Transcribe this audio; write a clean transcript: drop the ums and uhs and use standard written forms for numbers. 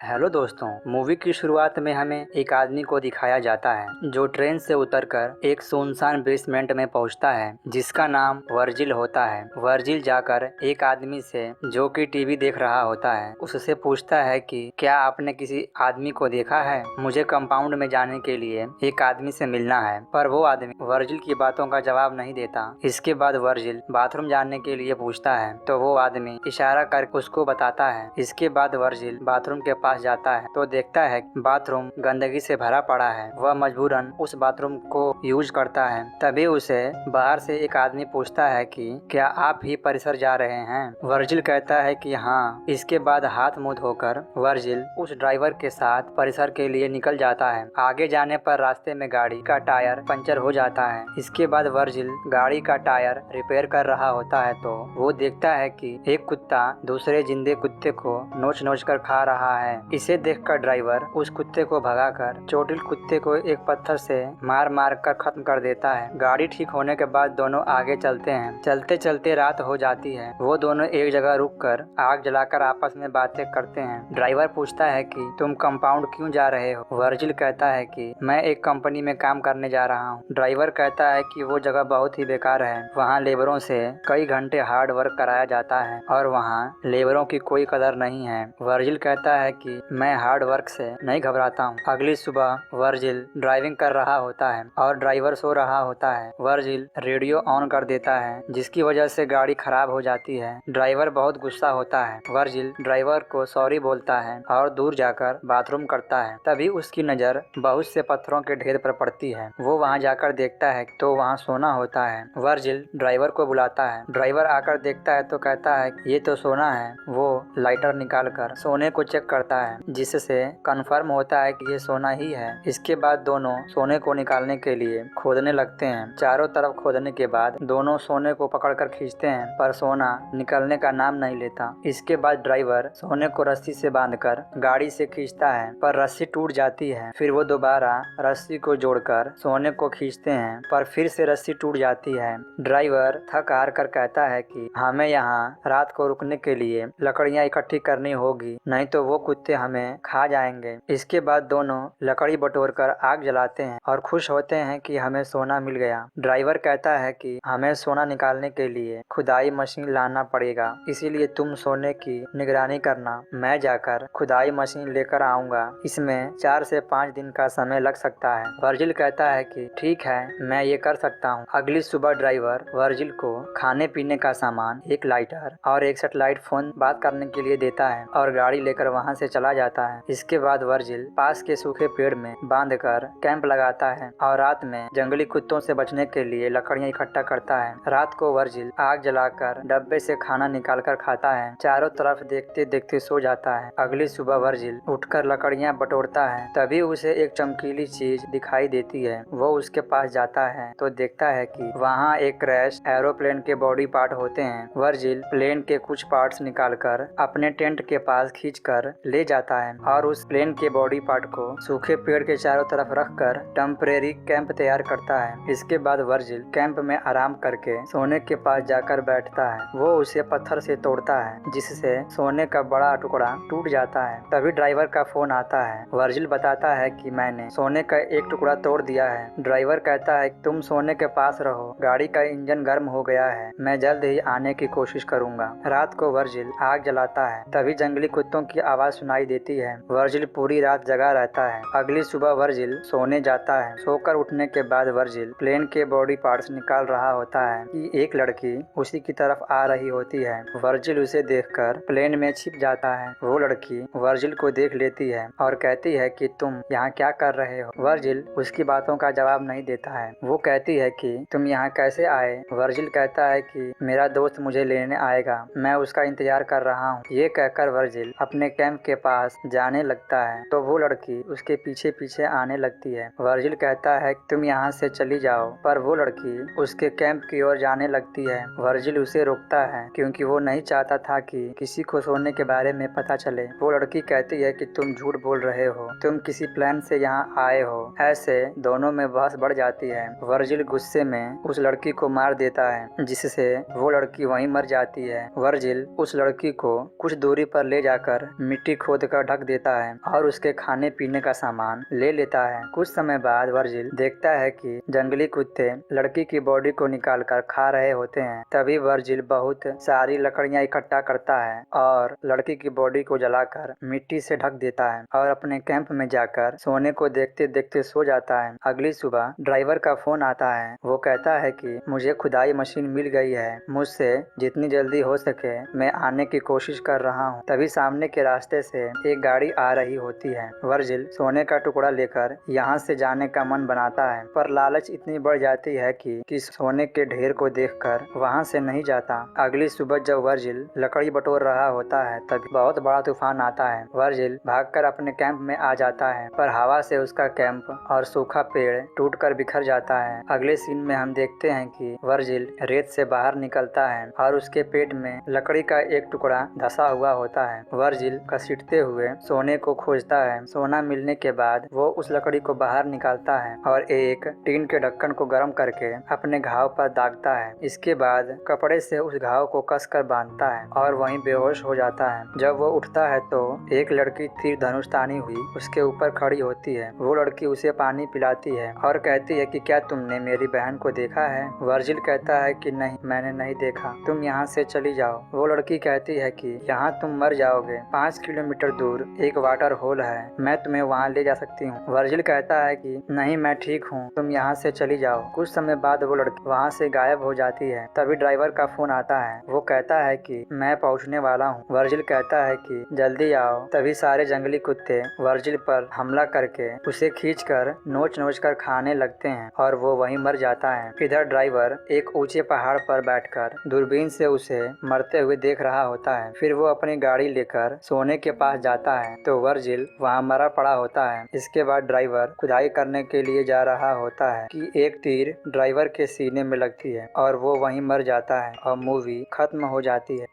Hello दोस्तों। Movie की शुरुआत में हमें एक आदमी को दिखाया जाता है जो ट्रेन से उतरकर एक सुनसान बेसमेंट में पहुंचता है जिसका नाम वर्जिल होता है। वर्जिल जाकर एक आदमी से जो कि टीवी देख रहा होता है उससे पूछता है कि क्या आपने किसी आदमी को देखा है? मुझे कंपाउंड में जाने के लिए एक आदमी से मिलना है। पर वो आदमी वर्जिल की बातों का जवाब नहीं देता। इसके बाद वर्जिल बाथरूम जाने के लिए पूछता है तो वो आदमी इशारा कर उसको बताता है। इसके बाद वर्जिल बाथरूम के पास जाता है तो देखता है बाथरूम गंदगी से भरा पड़ा है। वह मजबूरन उस बाथरूम को यूज करता है। तभी उसे बाहर से एक आदमी पूछता है कि क्या आप ही परिसर जा रहे हैं? वर्जिल कहता है कि हाँ। इसके बाद हाथ मुंह धोकर वर्जिल उस ड्राइवर के साथ परिसर के लिए निकल जाता है। आगे जाने पर रास्ते में गाड़ी का टायर पंचर हो जाता है। इसके बाद वर्जिल गाड़ी का टायर रिपेयर कर रहा होता है तो वो देखता है कि एक कुत्ता दूसरे जिंदे कुत्ते को नोच नोच कर खा रहा है। इसे देखकर ड्राइवर उस कुत्ते को भगाकर चोटिल कुत्ते को एक पत्थर से मार मार कर खत्म कर देता है। गाड़ी ठीक होने के बाद दोनों आगे चलते हैं। चलते चलते रात हो जाती है। वो दोनों एक जगह रुककर आग जलाकर आपस में बातें करते हैं। ड्राइवर पूछता है कि तुम कंपाउंड क्यों जा रहे हो? वर्जिल कहता है कि मैं एक कंपनी में काम करने जा रहा हूँ। ड्राइवर कहता है कि वो जगह बहुत ही बेकार है। वहाँ लेबरों से कई घंटे हार्ड वर्क कराया जाता है और वहाँ लेबरों की कोई कदर नहीं है। वर्जिल कहता है कि मैं हार्ड वर्क से नहीं घबराता हूँ। अगली सुबह वर्जिल ड्राइविंग कर रहा होता है और ड्राइवर सो रहा होता है। वर्जिल रेडियो ऑन कर देता है जिसकी वजह से गाड़ी खराब हो जाती है। ड्राइवर बहुत गुस्सा होता है। वर्जिल ड्राइवर को सॉरी बोलता है और दूर जाकर बाथरूम करता है। तभी उसकी नज़र बहुत से पत्थरों के ढेर पर पड़ती है। वो वहाँ जाकर देखता है तो वहाँ सोना होता है। वर्जिल ड्राइवर को बुलाता है। ड्राइवर आकर देखता है तो कहता है ये तो सोना है। वो लाइटर निकाल कर सोने को चेक करता है जिससे कंफर्म होता है कि ये सोना ही है। इसके बाद दोनों सोने को निकालने के लिए खोदने लगते हैं। चारों तरफ खोदने के बाद दोनों सोने को पकड़कर खींचते हैं पर सोना निकलने का नाम नहीं लेता। इसके बाद ड्राइवर सोने को रस्सी से बांधकर गाड़ी से खींचता है पर रस्सी टूट जाती है। फिर वो दोबारा रस्सी को जोड़कर सोने को खींचते हैं पर फिर से रस्सी टूट जाती है। ड्राइवर थक हार कर कहता है कि हमें यहाँ रात को रुकने के लिए लकड़ियाँ इकट्ठी करनी होगी, नहीं तो वो कुत्ते हमें खा जाएंगे। इसके बाद दोनों लकड़ी बटोरकर आग जलाते हैं और खुश होते हैं कि हमें सोना मिल गया। ड्राइवर कहता है कि हमें सोना निकालने के लिए खुदाई मशीन लाना पड़ेगा, इसीलिए तुम सोने की निगरानी करना। मैं जाकर खुदाई मशीन लेकर आऊंगा। इसमें 4 से 5 दिन का समय लग सकता है। वर्जिल कहता है कि ठीक है, मैं ये कर सकता हूँ। अगली सुबह ड्राइवर वर्जिल को खाने पीने का सामान, एक लाइटर और एक सेटेलाइट फोन बात करने के लिए देता है और गाड़ी लेकर वहां से चला जाता है। इसके बाद वर्जिल पास के सूखे पेड़ में बांधकर कैंप लगाता है और रात में जंगली कुत्तों से बचने के लिए लकड़ियां इकट्ठा करता है। रात को वर्जिल आग जलाकर डब्बे से खाना निकालकर खाता है। चारों तरफ देखते देखते सो जाता है। अगली सुबह वर्जिल उठकर लकड़ियां बटोरता है। तभी उसे एक चमकीली चीज दिखाई देती है। वो उसके पास जाता है तो देखता है कि वहाँ एक क्रैश एरोप्लेन के बॉडी पार्ट होते हैं। वर्जिल प्लेन के कुछ पार्ट्स निकालकर अपने टेंट के पास खींचकर ले जाता है और उस प्लेन के बॉडी पार्ट को सूखे पेड़ के चारों तरफ रखकर टेम्परेरी कैंप तैयार करता है। इसके बाद वर्जिल कैंप में आराम करके सोने के पास जाकर बैठता है। वो उसे पत्थर से तोड़ता है जिससे सोने का बड़ा टुकड़ा टूट जाता है। तभी ड्राइवर का फोन आता है। वर्जिल बताता है कि मैंने सोने का एक टुकड़ा तोड़ दिया है। ड्राइवर कहता है तुम सोने के पास रहो, गाड़ी का इंजन गर्म हो गया है, मैं जल्द ही आने की कोशिश करूंगा। रात को वर्जिल आग जलाता है। तभी जंगली कुत्तों की आवाज सुनाई देती है। वर्जिल पूरी रात जगा रहता है। अगली सुबह वर्जिल सोने जाता है। सोकर उठने के बाद वर्जिल प्लेन के बॉडी पार्ट्स निकाल रहा होता है कि एक लड़की उसी की तरफ आ रही होती है। वर्जिल उसे देखकर प्लेन में छिप जाता है। वो लड़की वर्जिल को देख लेती है और कहती है कि तुम यहाँ क्या कर रहे हो? वर्जिल उसकी बातों का जवाब नहीं देता है। वो कहती है कि तुम यहाँ कैसे आए? वर्जिल कहता है कि मेरा दोस्त मुझे लेने आएगा, मैं उसका इंतजार कर रहा हूँ। ये कहकर वर्जिल अपने कैंप के पास जाने लगता है तो वो लड़की उसके पीछे पीछे आने लगती है। वर्जिल कहता है तुम यहाँ से चली जाओ, पर वो लड़की उसके कैंप की ओर जाने लगती है। वर्जिल उसे रोकता है क्योंकि वो नहीं चाहता था कि किसी को सोने के बारे में पता चले। वो लड़की कहती है कि तुम झूठ बोल रहे हो, तुम किसी प्लान से यहाँ आए हो। ऐसे दोनों में बहस बढ़ जाती है। वर्जिल गुस्से में उस लड़की को मार देता है जिससे वो लड़की वहीं मर जाती है। वर्जिल उस लड़की को कुछ दूरी पर ले जाकर मिट्टी खोदकर ढक देता है और उसके खाने पीने का सामान ले लेता है। कुछ समय बाद वर्जिल देखता है कि जंगली कुत्ते लड़की की बॉडी को निकालकर खा रहे होते हैं। तभी वर्जिल बहुत सारी लकड़ियां इकट्ठा करता है और लड़की की बॉडी को जलाकर मिट्टी से ढक देता है और अपने कैंप में जाकर सोने को देखते देखते सो जाता है। अगली सुबह ड्राइवर का फोन आता है। वो कहता है कि मुझे खुदाई मशीन मिल गई है, मुझसे जितनी जल्दी हो सके मैं आने की कोशिश कर रहा हूँ। तभी सामने के रास्ते से एक गाड़ी आ रही होती है। वर्जिल सोने का टुकड़ा लेकर यहाँ से जाने का मन बनाता है, पर लालच इतनी बढ़ जाती है कि सोने के ढेर को देखकर वहाँ से नहीं जाता। अगली सुबह जब वर्जिल लकड़ी बटोर रहा होता है तभी बहुत बड़ा तूफान आता है। वर्जिल भागकर अपने कैंप में आ जाता है, पर हवा से उसका कैंप और सूखा पेड़ टूटकर बिखर जाता है। अगले सीन में हम देखते हैं कि वर्जिल रेत से बाहर निकलता है और उसके पेट में लकड़ी का एक टुकड़ा धंसा हुआ होता है। वर्जिल घसीटते हुए सोने को खोजता है। सोना मिलने के बाद वो उस लकड़ी को बाहर निकालता है और एक टीन के ढक्कन को गर्म करके अपने घाव पर दागता है। इसके बाद कपड़े से उस घाव को कसकर बांधता है और वहीं बेहोश हो जाता है। जब वो उठता है तो एक लड़की तीर धनुष तानी हुई उसके ऊपर खड़ी होती है। वो लड़की उसे पानी पिलाती है और कहती है कि क्या तुमने मेरी बहन को देखा है? वर्जिल कहता है कि नहीं, मैंने नहीं देखा, तुम यहाँ से चली जाओ। वो लड़की कहती है कि यहाँ तुम मर जाओगे, 5 किलोमीटर दूर एक वाटर होल है, मैं तुम्हें वहाँ ले जा सकती हूँ। वर्जिल कहता है कि नहीं, मैं ठीक हूँ, तुम यहाँ से चली जाओ। कुछ समय बाद वो लड़की वहाँ से गायब हो जाती है। तभी ड्राइवर का फोन आता है। वो कहता है कि मैं पहुँचने वाला हूँ। वर्जिल कहता है कि जल्दी आओ। तभी सारे जंगली कुत्ते वर्जिल पर हमला करके उसे खींचकर नोच नोच कर खाने लगते हैं और वो वहीं मर जाता है। इधर ड्राइवर एक ऊंचे पहाड़ पर बैठकर दूरबीन से उसे मरते हुए देख रहा होता है। फिर वो अपनी गाड़ी लेकर सोने के पास जाता है तो वर्जिल वहाँ मरा पड़ा होता है। इसके बाद ड्राइवर खुदाई करने के लिए जा रहा होता है कि एक तीर ड्राइवर के सीने में लगती है और वो वहीं मर जाता है और मूवी खत्म हो जाती है।